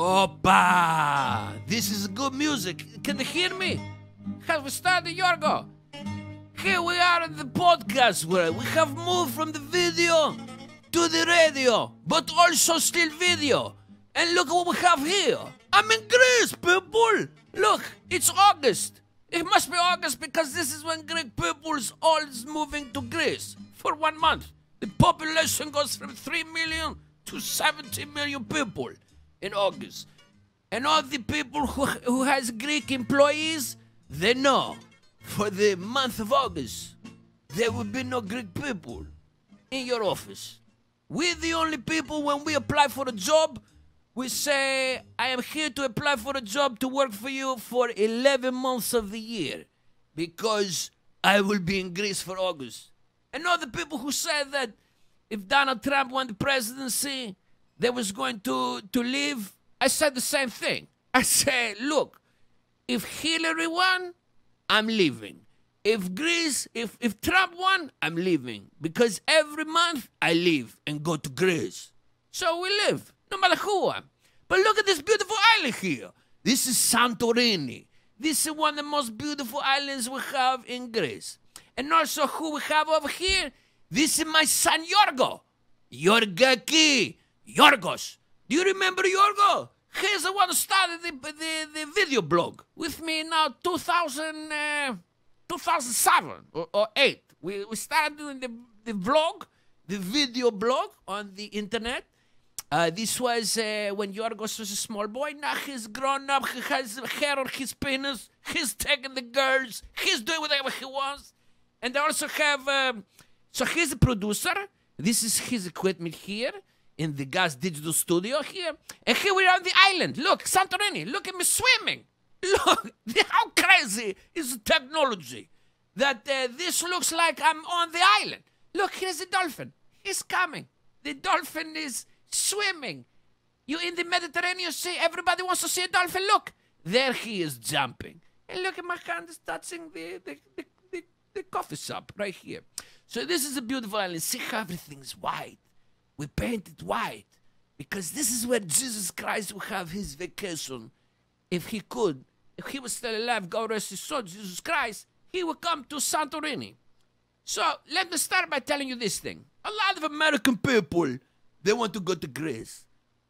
Opa! This is good music. Can you hear me? Have we started, Yorgo? Here we are in the podcast where we have moved from the video to the radio, but also still video. And look what we have here. I'm in Greece, people. Look, it's August. It must be August because this is when Greek people is all moving to Greece for 1 month. The population goes from 3 million to 70 million people in August. And all the people who has Greek employees, they know for the month of August, there will be no Greek people in your office. We're the only people when we apply for a job, we say, I am here to apply for a job to work for you for 11 months of the year because I will be in Greece for August. And all the people who said that if Donald Trump won the presidency, they was going to leave, I said the same thing. I said, look, if Hillary won, I'm leaving. If Trump won, I'm leaving. Because every month I leave and go to Greece. So we live, no matter who I am. But look at this beautiful island here. This is Santorini. This is one of the most beautiful islands we have in Greece. And also who we have over here, this is my son Yorgo. Yorgaki. Yorgos. Do you remember Yorgo? He's the one who started the video blog with me now 2007 or 8. We started doing the vlog, the video blog on the internet. This was when Yorgos was a small boy. Now he's grown up. He has hair on his penis. He's taking the girls. He's doing whatever he wants. And I also have... so he's a producer. This is his equipment here in the Gas Digital Studio here. And here we are on the island. Look, Santorini. Look at me swimming. Look, how crazy is the technology that this looks like I'm on the island. Look, here's a dolphin. He's coming. The dolphin is swimming. You in the Mediterranean Sea, everybody wants to see a dolphin. Look, there he is jumping. And look at my hand is touching the coffee shop right here. So this is a beautiful island. See how everything's white. We paint it white because this is where Jesus Christ will have his vacation. If he could, if he was still alive, God rest his soul, Jesus Christ, he would come to Santorini. So let me start by telling you this thing. A lot of American people, they want to go to Greece.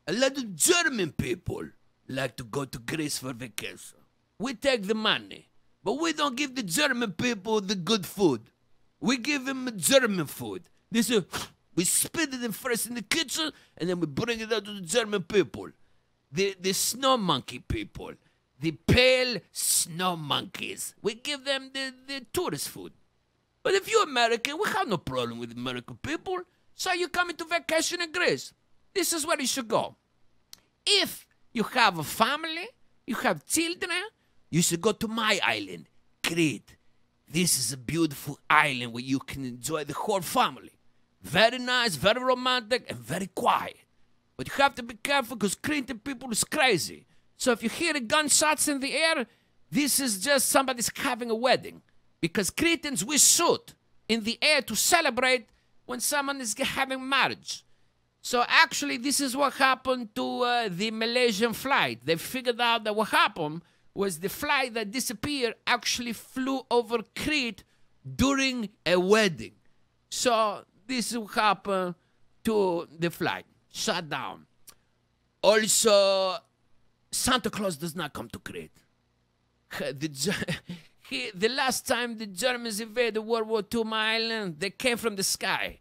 A lot of German people like to go to Greece for vacation. We take the money, but we don't give the German people the good food. We give them German food. We spit it in first in the kitchen, and then we bring it out to the German people. The snow monkey people. The pale snow monkeys. We give them the tourist food. But if you're American, we have no problem with American people. So you come into vacation in Greece. This is where you should go. If you have a family, you have children, you should go to my island, Crete. This is a beautiful island where you can enjoy the whole family. Very nice, very romantic, and very quiet. But you have to be careful because Cretan people is crazy. So if you hear gunshots in the air, this is just somebody's having a wedding. Because Cretans, we shoot in the air to celebrate when someone is having marriage. So actually, this is what happened to the Malaysian flight. They figured out that what happened was the flight that disappeared actually flew over Crete during a wedding. So this will happen to the flight. Shut down. Also, Santa Claus does not come to Crete. The last time the Germans invaded World War II, my island, they came from the sky.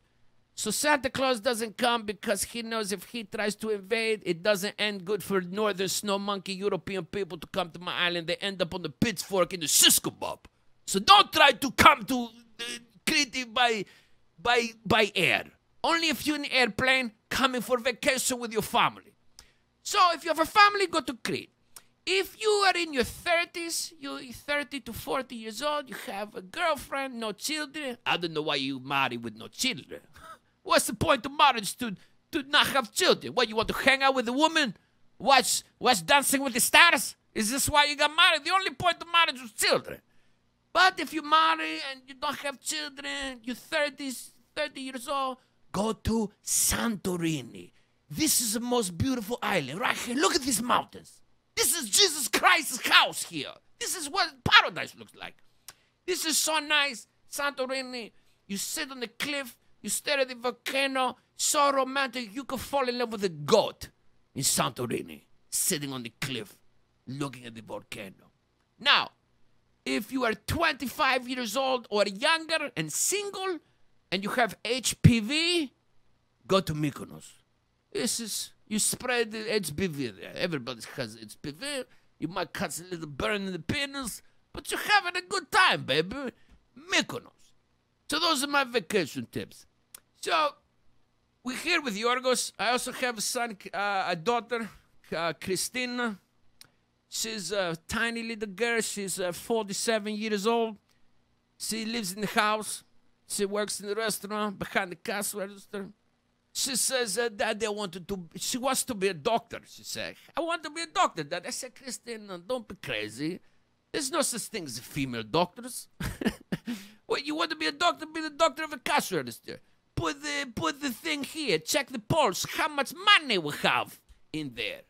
So Santa Claus doesn't come because he knows if he tries to invade, it doesn't end good for northern snow monkey European people to come to my island. They end up on the pitchfork in the shish kebab. So don't try to come to Crete by air. Only if you're in an airplane coming for vacation with your family. So if you have a family, go to Crete. If you are in your 30s, you're 30 to 40 years old, you have a girlfriend, no children. I don't know why you marry with no children. What's the point of marriage to not have children? What, you want to hang out with a woman? Watch Dancing with the Stars? Is this why you got married? The only point of marriage was children. But if you marry and you don't have children, you're 30 years old, go to Santorini. This is the most beautiful island right here. Look at these mountains. This is Jesus Christ's house here. This is what paradise looks like. This is so nice. Santorini, you sit on the cliff, you stare at the volcano, so romantic, you could fall in love with a goat in Santorini, sitting on the cliff, looking at the volcano. Now, if you are 25 years old or younger and single, and you have HPV, go to Mykonos. This is, you spread the HPV there. Everybody has HPV. You might catch a little burn in the penis, but you're having a good time, baby. Mykonos. So those are my vacation tips. So we're here with Yorgos. I also have a son, a daughter, Christina. She's a tiny little girl. She's 47 years old. She lives in the house. She works in the restaurant behind the cash register. She says that she wants to be a doctor. She said, I want to be a doctor, Dad. I said, Christina, don't be crazy. There's no such thing as female doctors. Well, you want to be a doctor, be the doctor of a cash register. Put the thing here, check the pulse, how much money we have in there.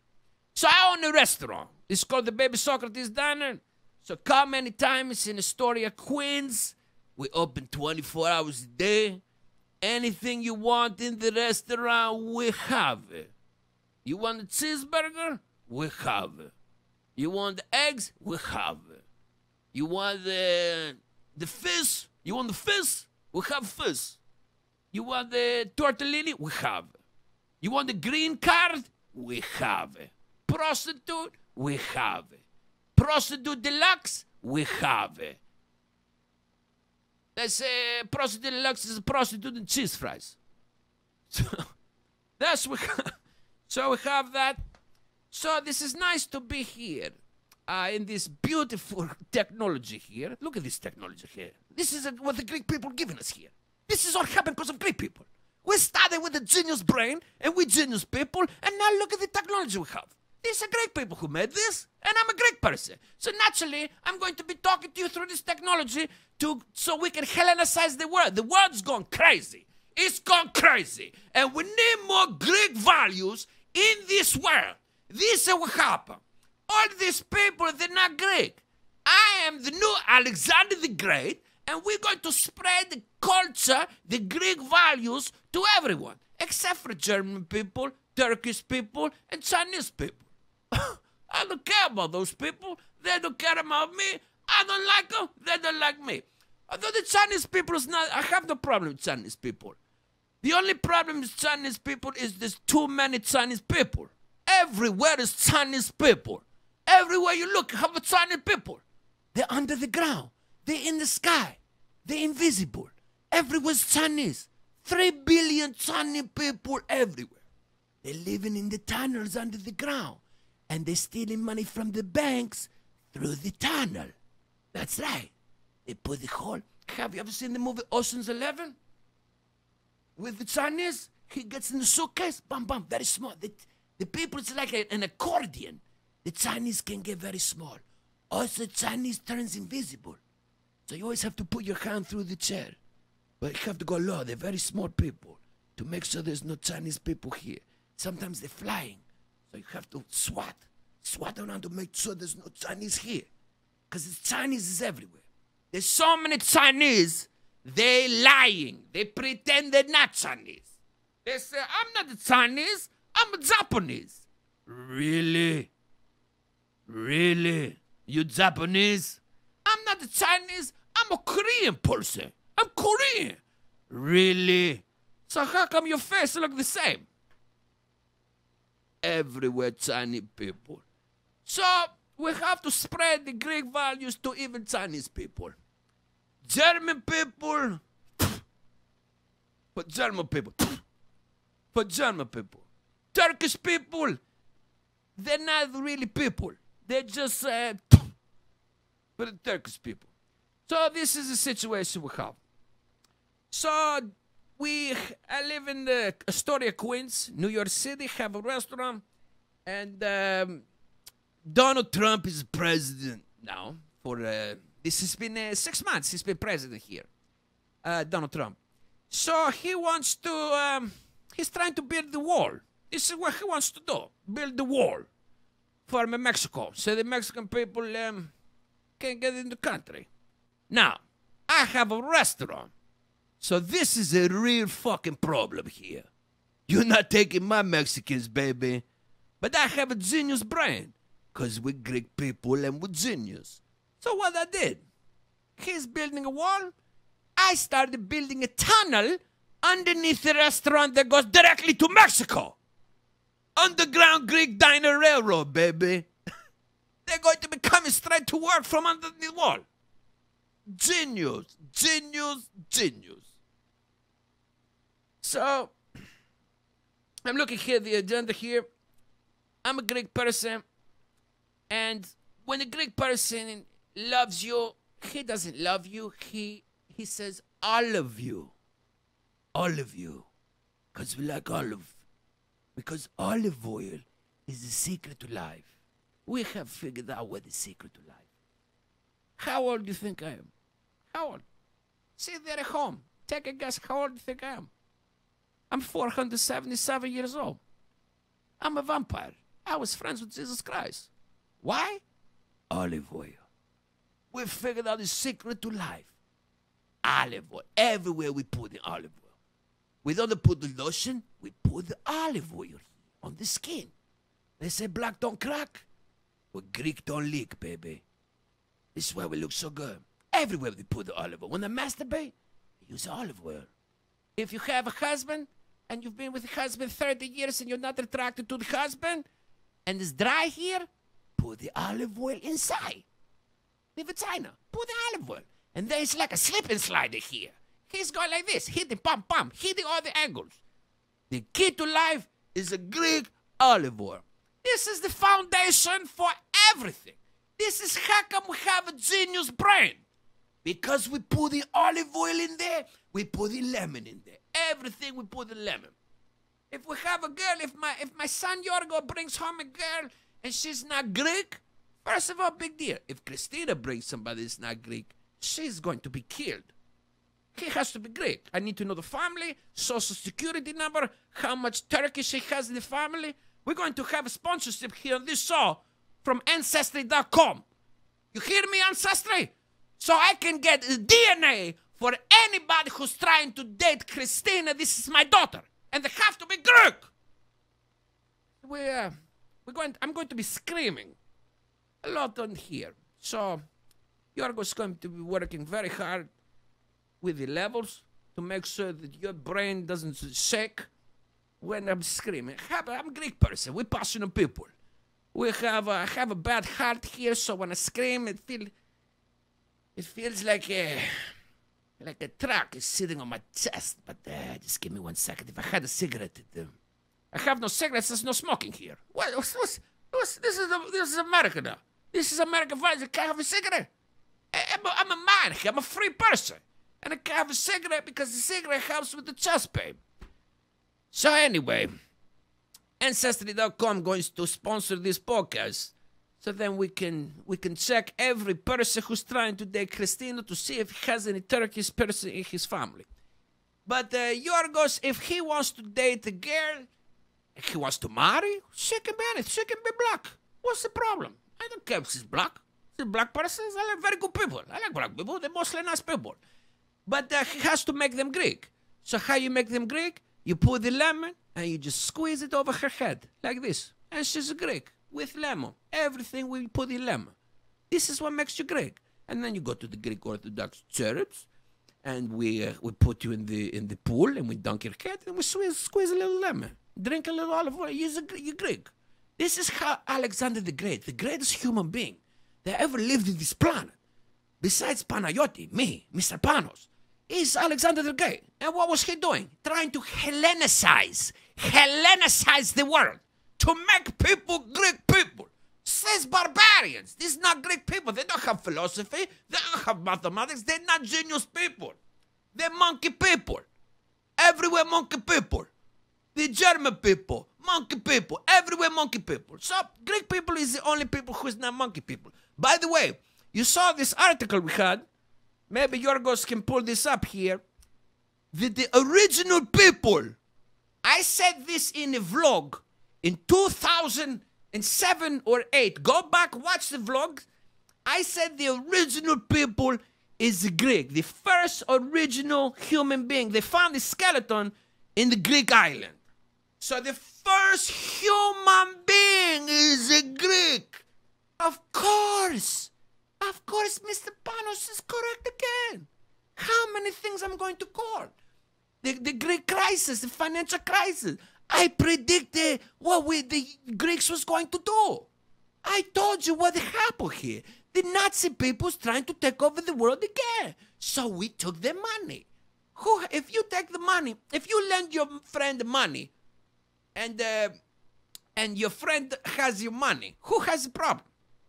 So I own a restaurant. It's called the Baby Socrates Diner. So come anytime. It's in Astoria, Queens. We open 24 hours a day. Anything you want in the restaurant, we have it. You want a cheeseburger? We have it. You want the eggs? We have it. You want the fish? You want the fish? We have fish. You want the tortellini? We have it. You want the green card? We have it. Prostitute? We have it. Prostitute deluxe? We have it. Let's say prostitute deluxe is a prostitute and cheese fries. So that's what. So we have that. So this is nice to be here in this beautiful technology here. Look at this technology here. This is what the Greek people giving us here. This is all happened because of Greek people. We started with a genius brain, and we genius people, and now look at the technology we have. These are Greek people who made this, and I'm a Greek person. So naturally, I'm going to be talking to you through this technology so we can Hellenicize the world. The world's gone crazy. It's gone crazy. And we need more Greek values in this world. This is what happened. All these people, they're not Greek. I am the new Alexander the Great, and we're going to spread the culture, the Greek values to everyone, except for German people, Turkish people, and Chinese people. I don't care about those people. They don't care about me. I don't like them. They don't like me. Although the Chinese people is not, I have no problem with Chinese people. The only problem with Chinese people is there's too many Chinese people. Everywhere is Chinese people. Everywhere you look, you have a Chinese people. They're under the ground. They're in the sky. They're invisible. Everywhere's Chinese. 3 billion Chinese people everywhere. They're living in the tunnels under the ground. And they're stealing money from the banks through the tunnel. That's right. They put the hole. Have you ever seen the movie Ocean's 11? With the Chinese, he gets in the suitcase, bam, bam, very small. The people, it's like an accordion. The Chinese can get very small. Also, Chinese turns invisible. So you always have to put your hand through the chair. But you have to go low. They're very small people to make sure there's no Chinese people here. Sometimes they're flying. So you have to swat around to make sure there's no Chinese here. Because the Chinese is everywhere. There's so many Chinese, they're lying. They pretend they're not Chinese. They say, I'm not a Chinese, I'm a Japanese. Really? Really? You Japanese? I'm not a Chinese, I'm a Korean person. I'm Korean. Really? So how come your face look the same? Everywhere Chinese people. So we have to spread the Greek values to even Chinese people. German people, for German people, for German people. Turkish people, they're not really people. They're just for the Turkish people. So this is the situation we have. So I live in the Astoria, Queens, New York City, have a restaurant, and Donald Trump is president now. This has been 6 months he's been president here, Donald Trump. So he wants to, he's trying to build the wall. This is what he wants to do. Build the wall for Mexico so the Mexican people can get in the country. Now, I have a restaurant. So this is a real fucking problem here. You're not taking my Mexicans, baby. But I have a genius brain. Because we're Greek people and we're genius. So what I did, he's building a wall. I started building a tunnel underneath the restaurant that goes directly to Mexico. Underground Greek Diner Railroad, baby. They're going to be coming straight to work from under the wall. Genius, genius, genius. So, I'm looking here at the agenda here. I'm a Greek person. And when a Greek person loves you, he doesn't love you. He says, all of you. All of you. Because we like olive. Because olive oil is the secret to life. We have figured out what the secret to life. How old do you think I am? How old? Sit there at home. Take a guess how old do you think I am? I'm 477 years old. I'm a vampire. I was friends with Jesus Christ. Why? Olive oil. We figured out the secret to life. Olive oil. Everywhere we put the olive oil. We don't put the lotion, we put the olive oil on the skin. They say black don't crack. Well, Greek don't leak, baby. This is why we look so good. Everywhere we put the olive oil. When I masturbate, I use olive oil. If you have a husband, and you've been with the husband 30 years and you're not attracted to the husband, and it's dry here, put the olive oil inside the vagina. Put the olive oil. And then it's like a slip and slider here. He's going like this, hitting pump, pump, hitting all the angles. The key to life is a Greek olive oil. This is the foundation for everything. This is how come we have a genius brain. Because we put the olive oil in there, we put the lemon in there. Everything we put the lemon. If we have a girl, if my son Yorgo brings home a girl and she's not Greek, first of all, big deal. If Christina brings somebody that's not Greek, she's going to be killed. He has to be Greek. I need to know the family, social security number, how much Turkish he has in the family. We're going to have a sponsorship here on this show from Ancestry.com. You hear me, Ancestry? So I can get DNA for anybody who's trying to date Christina. This is my daughter. And they have to be Greek. I'm going to be screaming a lot on here. So Yorgo's going to be working very hard with the levels to make sure that your brain doesn't shake when I'm screaming. I'm a Greek person. We're passionate people. I have a bad heart here, so when I scream, it feels like a truck is sitting on my chest. But just give me 1 second. If I had a cigarette, I have no cigarettes. There's no smoking here. This is America now. This is American violence. I can't have a cigarette. I'm a man here. I'm a free person. And I can't have a cigarette because the cigarette helps with the chest pain. So anyway, Ancestry.com going to sponsor this podcast. So then we can check every person who's trying to date Christina to see if he has any Turkish person in his family. But Yorgos, if he wants to date a girl, if he wants to marry, she can marry it. She can be black. What's the problem? I don't care if she's black. She's a black person. I like very good people. I like black people. They're mostly nice people. But he has to make them Greek. So how you make them Greek? You put the lemon and you just squeeze it over her head like this. And she's a Greek with lemon. Everything we put in lemon. This is what makes you Greek. And then you go to the Greek Orthodox church and we put you in the pool and we dunk your head and we squeeze a little lemon. Drink a little olive oil. You're Greek. This is how Alexander the greatest human being that ever lived in this planet, besides Panayoti, me, Mr. Panos, is Alexander the Great. And what was he doing? Trying to Hellenicize the world, to make people Greek people. Says barbarians. These are not Greek people. They don't have philosophy. They don't have mathematics. They're not genius people. They're monkey people. Everywhere monkey people. The German people, monkey people, everywhere monkey people. So Greek people is the only people who's not monkey people. By the way, you saw this article we had. Maybe Yorgos can pull this up here. The original people I said this in a vlog in 2007 or 8. Go back, watch the vlog. I said the original people is the Greek. The first original human being. They found the skeleton in the Greek island. So the first human being is a Greek. Of course. Of course, Mr. Panos is correct again. How many things I'm going to call? The Greek crisis, the financial crisis. I predicted what the Greeks was going to do. I told you what happened here. The Nazi people's trying to take over the world again. So we took their money. If you take the money, if you lend your friend money, and your friend has your money, who has the problem?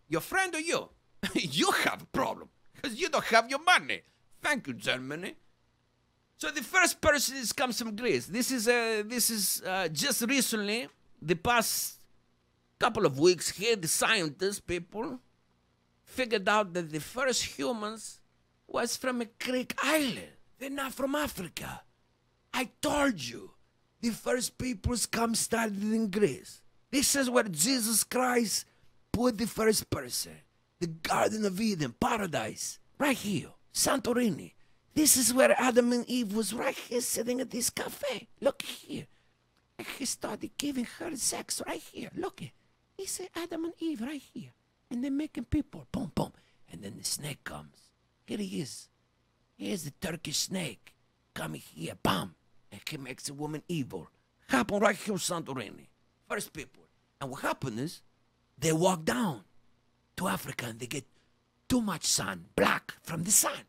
Your friend or you? You have a problem because you don't have your money. Thank you, Germany. So the first person comes from Greece. This is just recently, the past couple of weeks here, the scientists people figured out that the first humans was from a Greek island. They're not from Africa. I told you, the first peoples started in Greece. This is where Jesus Christ put the first person. The Garden of Eden, paradise, right here, Santorini. This is where Adam and Eve was right here sitting at this cafe. Look here. And he started giving her sex right here. Look here. He said Adam and Eve right here. And they're making people. Boom, boom. And then the snake comes. Here he is. Here's the Turkish snake. Coming here. Bam. And he makes a woman evil. Happened right here in Santorini. First people. And what happened is they walk down to Africa and they get too much sun. Black from the sun.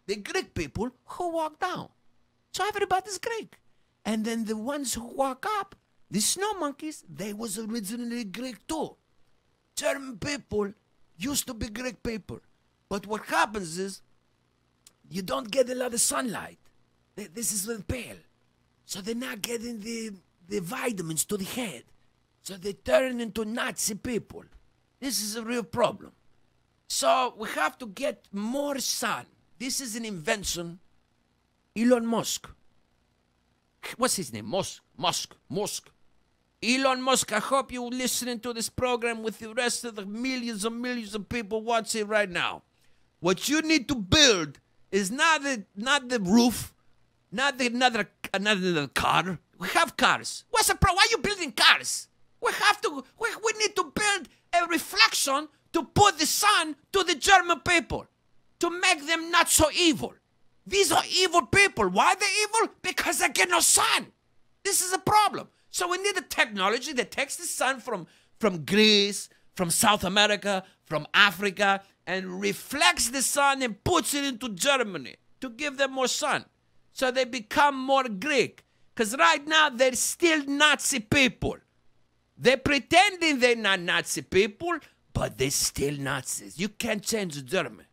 The Greek people who walk down. So everybody's Greek. And then the ones who walk up, the snow monkeys, they was originally Greek too. German people used to be Greek people. But what happens is, you don't get a lot of sunlight. This is very pale. So they're not getting the vitamins to the head. So they turn into Nazi people. This is a real problem. So we have to get more sun. This is an invention. Elon Musk. What's his name? Musk. Elon Musk, I hope you're listening to this program with the rest of the millions and millions of people watching right now. What you need to build is not the roof, not another car. We have cars. What's the problem? Why are you building cars? We need to build a reflection to put the sun to the German people, to make them not so evil. These are evil people. Why are they evil? Because they get no sun. This is a problem. So we need a technology that takes the sun from Greece, from South America, from Africa, and reflects the sun and puts it into Germany to give them more sun. So they become more Greek. Because right now they're still Nazi people. They're pretending they're not Nazi people, but they're still Nazis. You can't change the German.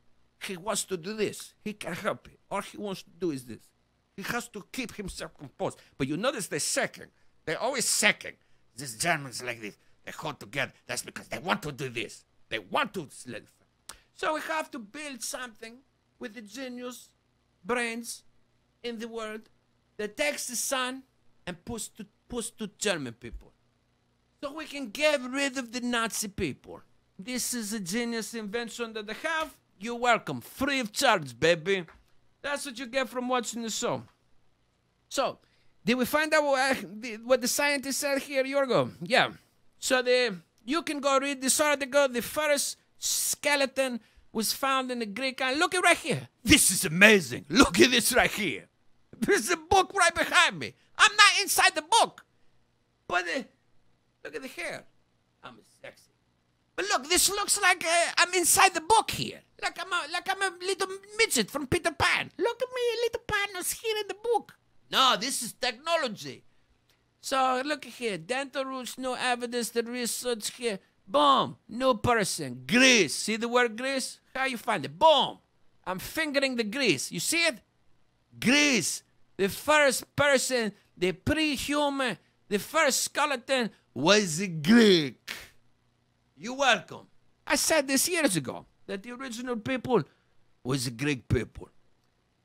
He wants to do this. He can help it. All he wants to do is this. He has to keep himself composed. But you notice they're second. They're always second. These Germans like this. They hold together. That's because they want to do this. They want to slay. So we have to build something with the genius brains in the world that takes the sun and puts to German people. So we can get rid of the Nazi people. This is a genius invention that they have. You're welcome. Free of charge, baby. That's what you get from watching the show. So, did we find out what the scientist said here, Yorgo? Yeah. So you can go read this article. The first skeleton was found in the Greek island. Look at right here. This is amazing. Look at this right here. There's a book right behind me. I'm not inside the book. But look at the hair. I'm sexy. But look, this looks like I'm inside the book here. Like I'm a little midget from Peter Pan. Look at me, little Panos here in the book. No, this is technology. So look here, dental roots, no evidence, the research here. Boom, new person, Greece. See the word Greece? How you find it? Boom. I'm fingering the Greece. You see it? Greece. The first person, the pre-human, the first skeleton was a Greek. You're welcome. I said this years ago, that the original people was the Greek people.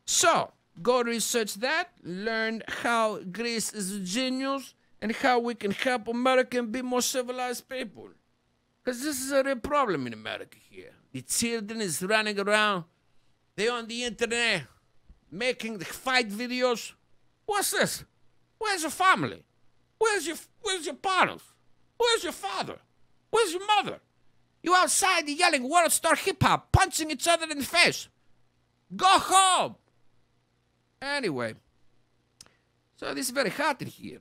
So, Go research that. Learn how Greece is a genius and how we can help America and be more civilized people. Because this is a real problem in America here. The children is running around. They're on the internet making the fight videos. What's this? Where's your family? Where's your Panos? Where's your father? Where's your mother? You outside yelling world star hip hop, punching each other in the face. Go home. Anyway, so this is very hot in here.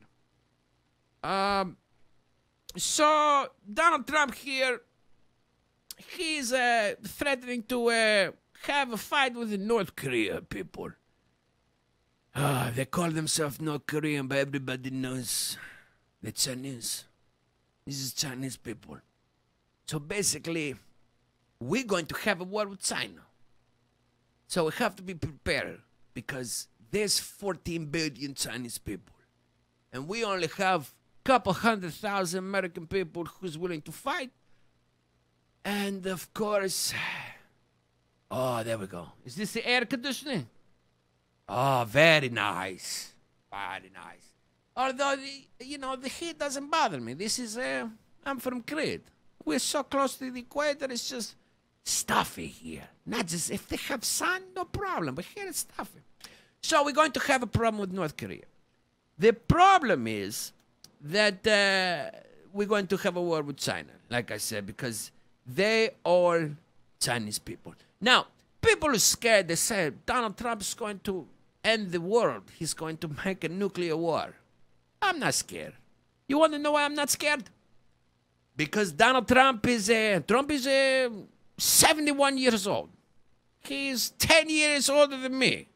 So Donald Trump here, he's threatening to have a fight with the North Korea people. They call themselves North Korean, but everybody knows they're Chinese. This is Chinese people. So basically, we're going to have a war with China. So we have to be prepared because there's 14 billion Chinese people. And we only have a couple 100,000 American people who's willing to fight. And of course, oh, there we go. Is this the air conditioning? Oh, very nice. Very nice. Although, the heat doesn't bother me. This is, I'm from Crete. We're so close to the equator, it's just stuffy here. Not just, if they have sun, no problem, but here it's stuffy. So we're going to have a problem with North Korea. The problem is that we're going to have a war with China, like I said, because they are Chinese people. Now, people are scared. They say Donald Trump is going to end the world. He's going to make a nuclear war. I'm not scared. You want to know why I'm not scared? Because Donald Trump is 71 years old. He's 10 years older than me.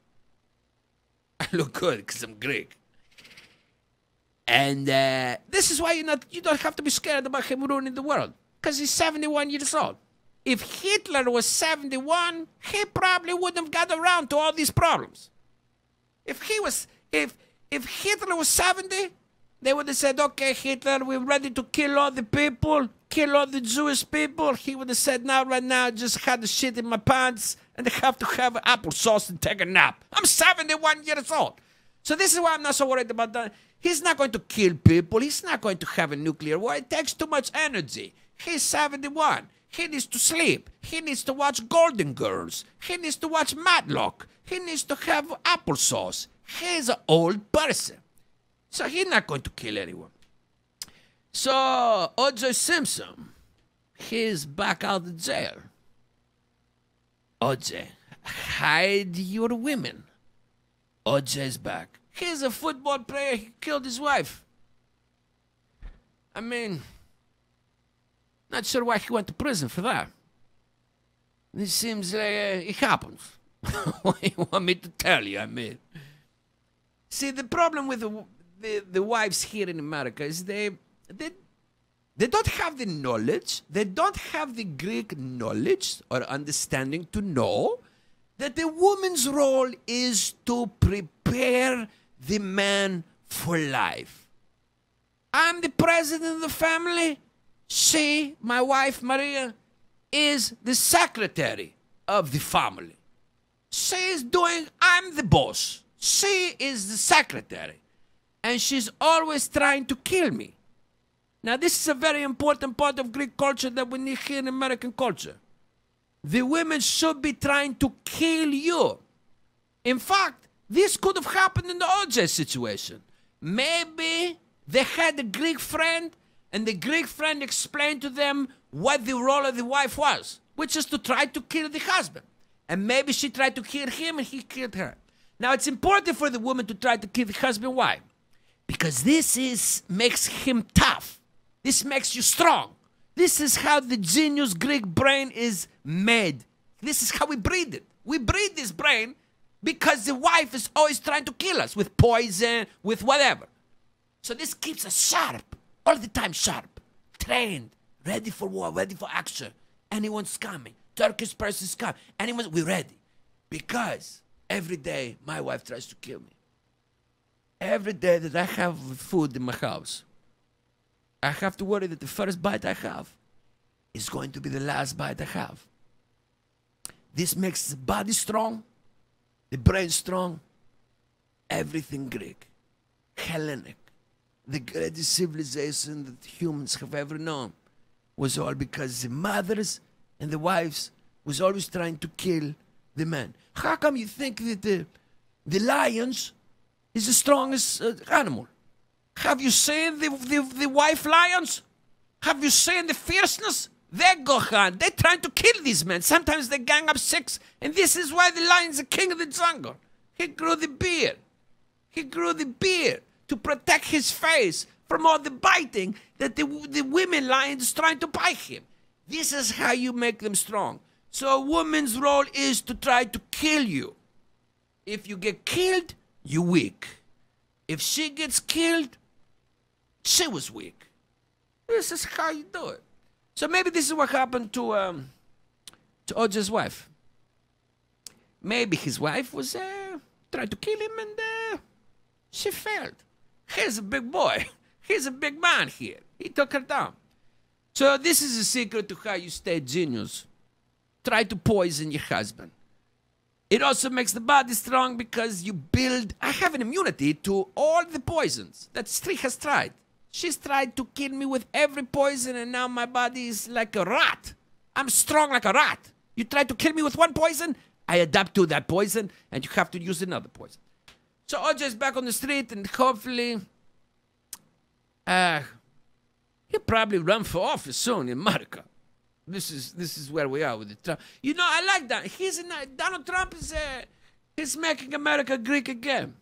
I look good because I'm Greek. And this is why you don't have to be scared about him ruining the world. Because he's 71 years old. If Hitler was 71, he probably wouldn't have got around to all these problems. If Hitler was 70, they would have said, okay, Hitler, we're ready to kill all the people, kill all the Jewish people. He would have said, now, right now, I just had the shit in my pants and I have to have applesauce and take a nap. I'm 71 years old. So this is why I'm not so worried about that. He's not going to kill people. He's not going to have a nuclear war. It takes too much energy. He's 71. He needs to sleep. He needs to watch Golden Girls. He needs to watch Matlock. He needs to have applesauce. He's an old person. So he's not going to kill anyone. So O.J. Simpson, he's back out of jail. O.J., hide your women. O.J.'s back. He's a football player. He killed his wife. I mean, not sure why he went to prison for that. It seems like it happens. What do you want me to tell you? I mean, see, the problem with the wives here in America is they don't have the knowledge. They don't have the Greek knowledge or understanding to know that the woman's role is to prepare the man for life. I'm the president of the family. She, my wife Maria, is the secretary of the family. I'm the boss. She is the secretary. And she's always trying to kill me. Now, this is a very important part of Greek culture that we need here in American culture. The women should be trying to kill you. In fact, this could have happened in the O.J. situation. Maybe they had a Greek friend, and the Greek friend explained to them what the role of the wife was, which is to try to kill the husband. And maybe she tried to kill him, and he killed her. Now, it's important for the woman to try to kill the husband. Why? Because this makes him tough. This makes you strong. This is how the genius Greek brain is made. This is how we breed it. We breed this brain because the wife is always trying to kill us with poison, with whatever. So this keeps us sharp, all the time sharp, trained, ready for war, ready for action. Anyone's coming. Turkish person's coming. We're ready. Because every day my wife tries to kill me. Every day that I have food in my house, I have to worry that the first bite I have is going to be the last bite I have. This makes the body strong, the brain strong, everything Greek, Hellenic, the greatest civilization that humans have ever known, was all because the mothers and the wives was always trying to kill the men. How come you think that the lions is the strongest animal? Have you seen the wife lions? Have you seen the fierceness? They go on. They're trying to kill these men. Sometimes they gang up 6. And this is why the lion's the king of the jungle. He grew the beard. He grew the beard to protect his face from all the biting that the women lions trying to bite him. This is how you make them strong. So a woman's role is to try to kill you. If you get killed, you're weak. If she gets killed, she was weak. This is how you do it. So maybe this is what happened to OJ's wife. Maybe his wife was trying to kill him and she failed. He's a big boy. He's a big man here. He took her down. So this is a secret to how you stay genius. Try to poison your husband. It also makes the body strong because you build... I have an immunity to all the poisons that Stree has tried. She's tried to kill me with every poison and now my body is like a rat. I'm strong like a rat. You try to kill me with one poison, I adapt to that poison and you have to use another poison. So OJ's back on the street and hopefully... he'll probably run for office soon in America. This is where we are with the Trump. You know, I like that. Donald Trump is he's making America Greek again,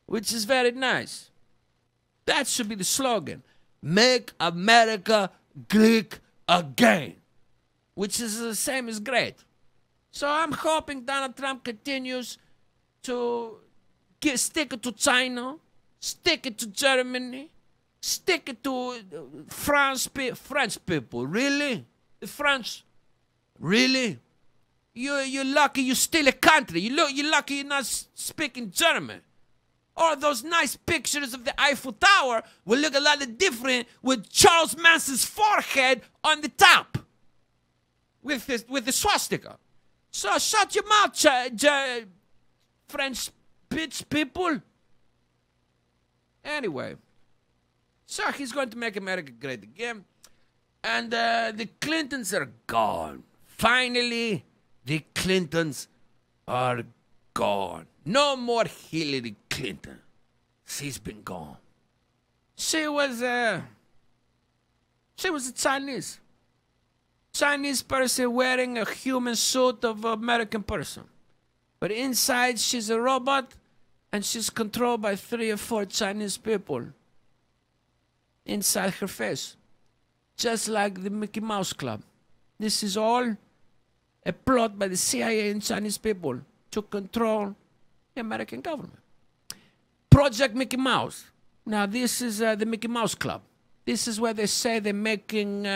which is very nice. That should be the slogan. Make America Greek again, which is the same as great. So I'm hoping Donald Trump continues to stick it to China, stick it to Germany, stick it to French people. Really? The French? Really? You're lucky you're still a country. You're lucky you're not speaking German. All those nice pictures of the Eiffel Tower will look a lot different with Charles Manson's forehead on the top. With the swastika. So shut your mouth, French bitch people. Anyway. So he's going to make America great again. And the Clintons are gone. Finally, the Clintons are gone. No more Hillary Clinton. She's been gone. She was a Chinese person wearing a human suit of an American person. But inside, she's a robot, and she's controlled by 3 or 4 Chinese people inside her face. Just like the Mickey Mouse Club. This is all a plot by the CIA and Chinese people to control the American government. Project Mickey Mouse. Now this is the Mickey Mouse Club. This is where they say they're making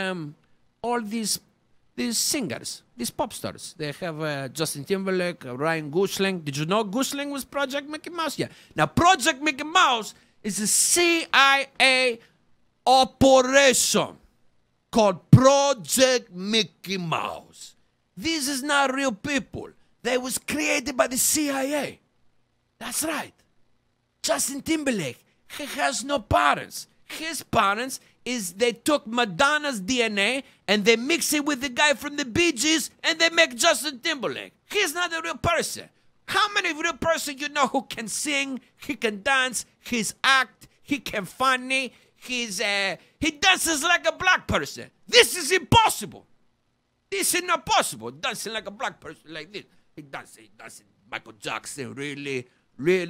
all these singers, these pop stars. They have Justin Timberlake, Ryan Gosling. Did you know Gosling was Project Mickey Mouse? Yeah. Now Project Mickey Mouse is a CIA operation called Project Mickey Mouse. This is not real people. They was created by the CIA. That's right. Justin Timberlake, he has no parents. His parents is they took Madonna's DNA and they mix it with the guy from the Bee Gees and they make Justin Timberlake. He's not a real person. How many real person you know who can sing, he can dance, he's act, he can funny, he dances like a black person. This is impossible. This is not possible. Dancing like a black person like this. He dancing Michael Jackson, really,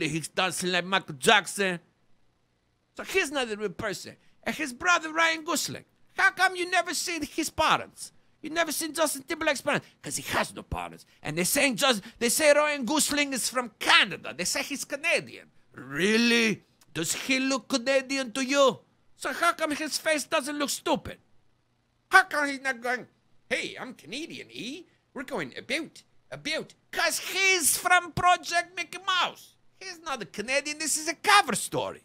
he's dancing like Michael Jackson. So he's not a real person. And his brother Ryan Gosling. How come you never seen his parents? You never seen Justin Timberlake's parents? Because he has no parents. And they say Ryan Gosling is from Canada. They say he's Canadian. Really? Does he look Canadian to you? So how come his face doesn't look stupid? How come he's not going, hey, I'm Canadian, eh? We're going about. Because he's from Project Mickey Mouse. He's not a Canadian. This is a cover story.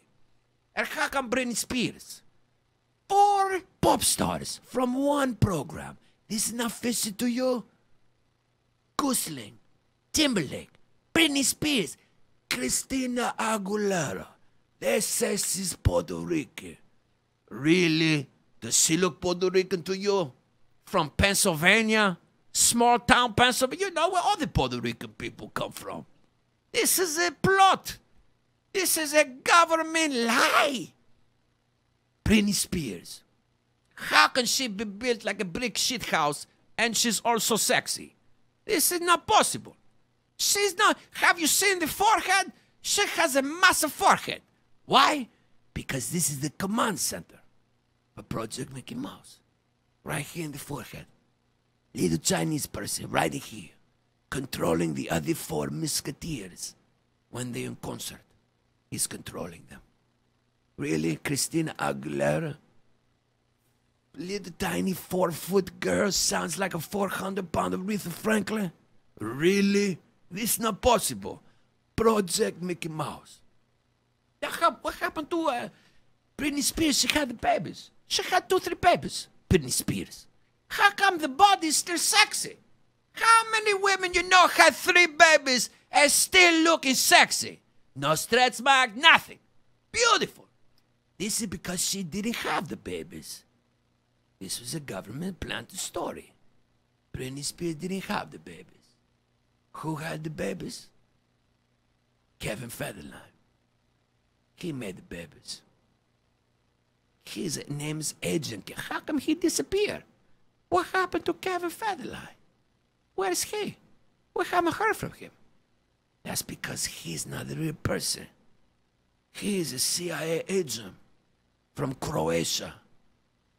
And how come Britney Spears? 4 pop stars from one program. This is not fishy to you? Gosling, Timberlake, Britney Spears. Christina Aguilera. They say she's Puerto Rican. Really? Does she look Puerto Rican to you? From Pennsylvania? Small town Pennsylvania? You know where all the Puerto Rican people come from. This is a plot. This is a government lie. Britney Spears. How can she be built like a brick shit house and she's also sexy? This is not possible. She's not. Have you seen the forehead? She has a massive forehead. Why? Because this is the command center for Project Mickey Mouse. Right here in the forehead. Little Chinese person right here, controlling the other 4 musketeers when they're in concert. He's controlling them. Really, Christina Aguilera? Little tiny 4-foot girl sounds like a 400-pound Aretha Franklin? Really? This is not possible. Project Mickey Mouse. What happened to Britney Spears? She had the babies. She had 2-3 babies. Britney Spears. How come the body's still sexy? How many women you know had 3 babies and still looking sexy? No stretch mark, nothing. Beautiful. This is because she didn't have the babies. This was a government planted story. Britney Spears didn't have the babies. Who had the babies? Kevin Federline. He made the babies. His name's Agent. How come he disappeared? What happened to Kevin Federline? Where is he? We haven't heard from him. That's because he's not a real person. He is a CIA agent from Croatia.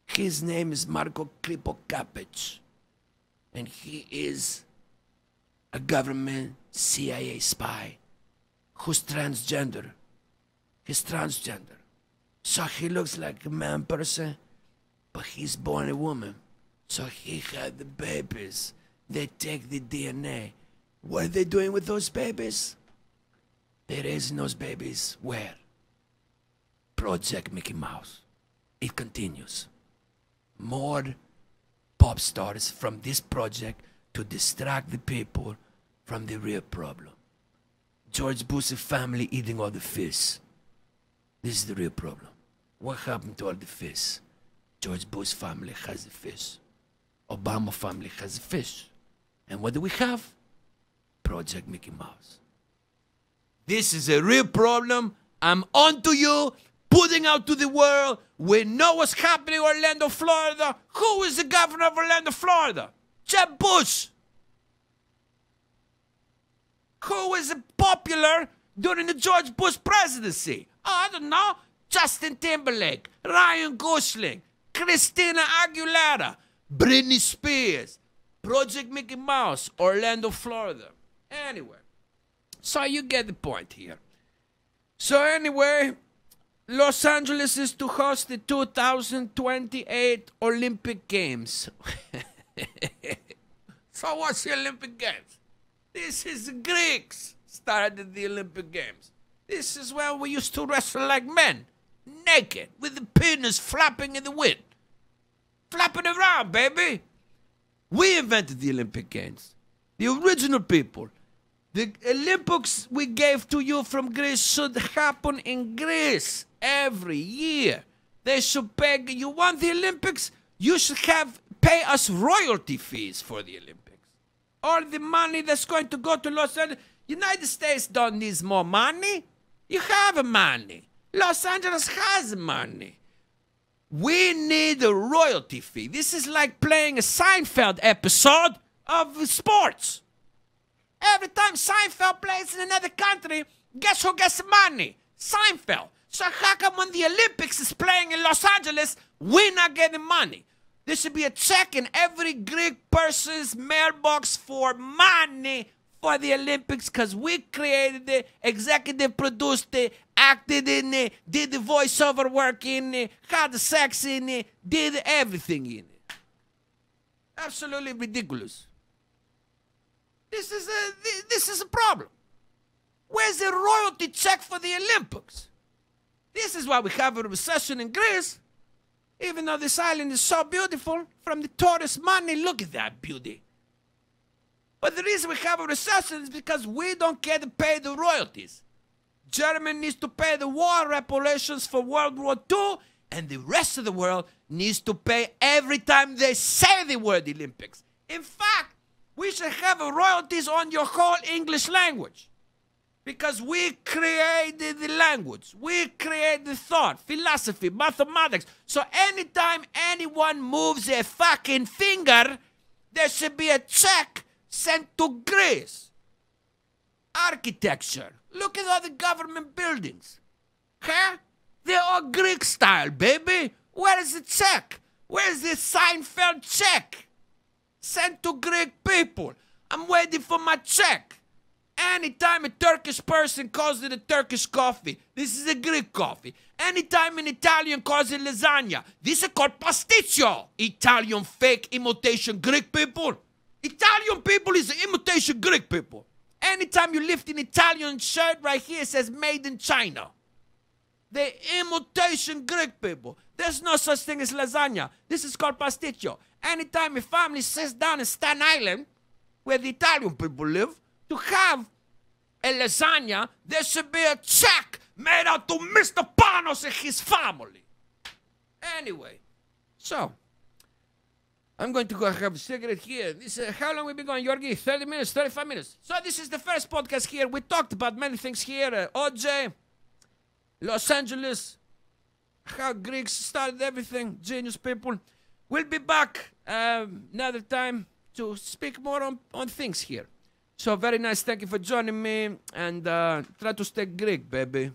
His name is Marko Kripokapic. And he is a government CIA spy who's transgender. He's transgender. So he looks like a man person, but he's born a woman. So he had the babies. They take the DNA. What are they doing with those babies? They're raising those babies where? Project Mickey Mouse. It continues. More pop stars from this project to distract the people from the real problem. George Bush's family eating all the fish. This is the real problem. What happened to all the fish? George Bush family has the fish. Obama family has the fish. And what do we have? Project Mickey Mouse. This is a real problem. I'm on to you, putting out to the world. We know what's happening in Orlando, Florida. Who is the governor of Orlando, Florida? Jeb Bush. Who was popular during the George Bush presidency? Oh, I don't know. Justin Timberlake, Ryan Gosling, Christina Aguilera, Britney Spears, Project Mickey Mouse, Orlando, Florida. Anyway, so you get the point here. So anyway, Los Angeles is to host the 2028 Olympic Games. So what's the Olympic Games? This is the Greeks started the Olympic Games. This is where we used to wrestle like men, naked, with the penis flapping in the wind. Flapping around, baby. We invented the Olympic Games. The original people. The Olympics we gave to you from Greece should happen in Greece every year. They should pay. You want the Olympics? You should pay us royalty fees for the Olympics. All the money that's going to go to Los Angeles. United States don't need more money. You have money. Los Angeles has money. We need a royalty fee. This is like playing a Seinfeld episode of sports. Every time Seinfeld plays in another country, guess who gets money? Seinfeld. So how come when the Olympics is playing in Los Angeles, we're not getting money? There should be a check in every Greek person's mailbox for money for the Olympics because we created it, executive produced it, acted in it, did the voiceover work in it, had the sex in it, did everything in it. Absolutely ridiculous. This is a problem. Where's the royalty check for the Olympics? This is why we have a recession in Greece. Even though this island is so beautiful, from the tourist money, look at that beauty. But the reason we have a recession is because we don't get paid the royalties. Germany needs to pay the war reparations for World War II, and the rest of the world needs to pay every time they say the word Olympics. In fact, we should have royalties on your whole English language. Because we created the language. We created the thought, philosophy, mathematics. So anytime anyone moves a fucking finger, there should be a check sent to Greece. Architecture. Look at all the government buildings. Huh? They're all Greek style, baby. Where is the check? Where is the Seinfeld check? Sent to Greek people. I'm waiting for my check. Anytime a Turkish person calls it a Turkish coffee, this is a Greek coffee. Anytime an Italian calls it lasagna, this is called pasticcio. Italian fake imitation Greek people. Italian people is imitation Greek people. Anytime you lift an Italian shirt right here, it says made in China. The imitation Greek people. There's no such thing as lasagna. This is called pasticcio. Anytime a family sits down in Staten Island, where the Italian people live, to have a lasagna, there should be a check made out to Mr. Panos and his family. Anyway, so I'm going to go have a cigarette here. How long we been going, Yorgi? 30 minutes, 35 minutes. So this is the first podcast here. We talked about many things here. OJ, Los Angeles, how Greeks started everything, genius people. We'll be back another time to speak more on things here. So very nice. Thank you for joining me. And try to stay Greek, baby.